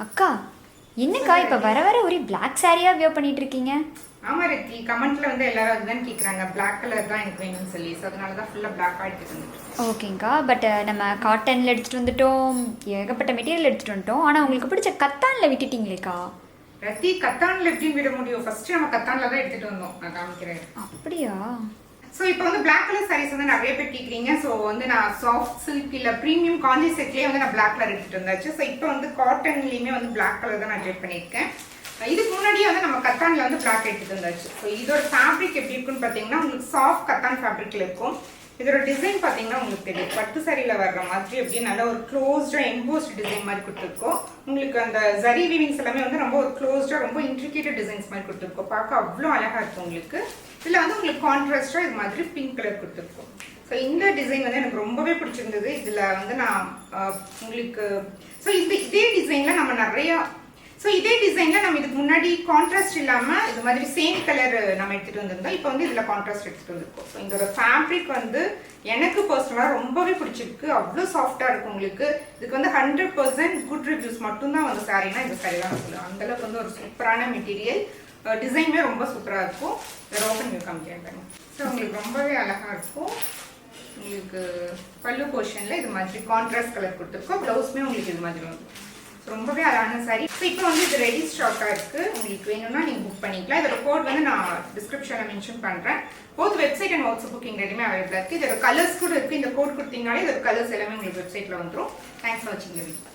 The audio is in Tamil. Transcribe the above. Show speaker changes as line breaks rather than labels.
அக்கா என்னக்கா இப்போ வர வர ஒரே பிளாக் சாரியாக வியர் பண்ணிட்டு இருக்கீங்க?
ஆமா ரித்தி, கமெண்ட்ல வந்து எல்லாரும் அதுதான் கேட்குறாங்க. பிளாக் கலர் தான் எனக்கு வேணும்னு சொல்லி, ஸோ அதனால தான் ஃபுல்லாக பிளாக்காக எடுத்துட்டு வந்துட்டு.
ஓகேங்க்கா, பட் நம்ம காட்டனில் எடுத்துகிட்டு வந்துட்டோம், ஏகப்பட்ட மெட்டீரியல் எடுத்துகிட்டு வந்துட்டோம். ஆனால் உங்களுக்கு பிடிச்ச கத்தானில் விட்டுட்டீங்களேக்கா?
ரத்தி, கத்தானில் எப்படி விட முடியும்? ஃபர்ஸ்ட் நம்ம கத்தானில் தான் எடுத்துட்டு வந்தோம். நான் காமிக்கிறேன்.
அப்படியா?
ஸோ இப்போ வந்து பிளாக் கலர் சாரீஸ் வந்து நிறைய பேர் கேட்குறீங்க. ஸோ வந்து நான் சாஃப்ட் சில்க் இல்லை ப்ரீமியம் காஞ்சி செட்லேயே வந்து நான் பிளாக் கலர் எடுத்துட்டு வந்தாச்சு. ஸோ இப்போ வந்து காட்டன்லேயுமே வந்து பிளாக் கலர் தான் நான் ட்ரை பண்ணியிருக்கேன். இதுக்கு முன்னாடியே வந்து நம்ம கத்தானில் வந்து பிளாக் எடுத்துட்டு வந்தாச்சு. ஸோ இதோட ஃபேப்ரிக் எப்படி இருக்குன்னு பார்த்தீங்கன்னா உங்களுக்கு சாஃப்ட் கத்தான் ஃபேப்ரிக்கில் இருக்கும். இதோட டிசைன் பார்த்தீங்கன்னா உங்களுக்கு தெரியும், பட்டு சாரியில் வர்ற மாதிரி அப்படியே நல்ல ஒரு க்ளோஸ்டாக எம்போஸ்ட் டிசைன் மாதிரி கொடுத்துருக்கோம். உங்களுக்கு அந்த ஜரி வீவிங்ஸ் எல்லாமே வந்து ரொம்ப ஒரு க்ளோஸ்டாக ரொம்ப இன்ட்ரிகேட்டட் டிசைன்ஸ் மாதிரி கொடுத்துருக்கோம். பார்க்க அவ்வளோ அழகாக இருக்கும் உங்களுக்கு. இதில் வந்து உங்களுக்கு கான்ட்ராஸ்டாக இது மாதிரி பிங்க் கலர் கொடுத்துருக்கோம். ஸோ இந்த டிசைன் வந்து எனக்கு ரொம்பவே பிடிச்சிருந்தது. இதில் வந்து நான் உங்களுக்கு இதே டிசைனில் நம்ம நிறையா இதே டிசைனில் நம்ம இதுக்கு முன்னாடி கான்ட்ராஸ்ட் இல்லாமல் இது மாதிரி சேம் கலர் நம்ம எடுத்துகிட்டு வந்திருந்தோம். இப்போ வந்து இதில் கான்ட்ராஸ்ட் எடுத்துகிட்டு வந்திருக்கோம். ஸோ இதோட ஃபேப்ரிக் வந்து எனக்கு பர்சனலாக ரொம்பவே பிடிச்சிருக்கு. அவ்வளோ சாஃப்டாக இருக்கும் உங்களுக்கு. இதுக்கு வந்து 100% குட் ரிவ்யூஸ் மட்டும்தான் வந்து சாரீனா இந்த சாரீ தான் சொல்லுவேன். அந்தளவுக்கு வந்து ஒரு சூப்பரான மெட்டீரியல், டிசைனுமே ரொம்ப சூப்பராக இருக்கும். இதை ஓப்பன் பண்ணி காமிக்கிறேன். ஸோ உங்களுக்கு ரொம்பவே அழகாக இருக்கும். உங்களுக்கு பல்லு போர்ஷனில் இது மாதிரி கான்ட்ராஸ்ட் கலர் கொடுத்துருக்கோம். ப்ளவுஸுமே உங்களுக்கு இது மாதிரி வந்து ரொம்பவே அழகான சாரி. ஸோ இப்போ வந்து இது ரெடி ஸ்டாக்காக இருக்குது. உங்களுக்கு வேணும்னா நீங்கள் புக் பண்ணிக்கலாம். இதோட கோட் வந்து நான் டிஸ்கிரிப்ஷனில் மென்ஷன் பண்ணுறேன். Both website and WhatsApp booking ரெண்டுமே அவைலபிளாக இருக்குது. இதோட கலர்ஸ் கூட இருக்குது. இந்த கோட் கொடுத்தீங்கனாலே இதோட கலர்ஸ் எல்லாமே உங்களுக்கு வெப்சைட்டில் வந்துடும். தேங்க்ஸ் ஃபார் வாட்சிங் தி வீடியோ.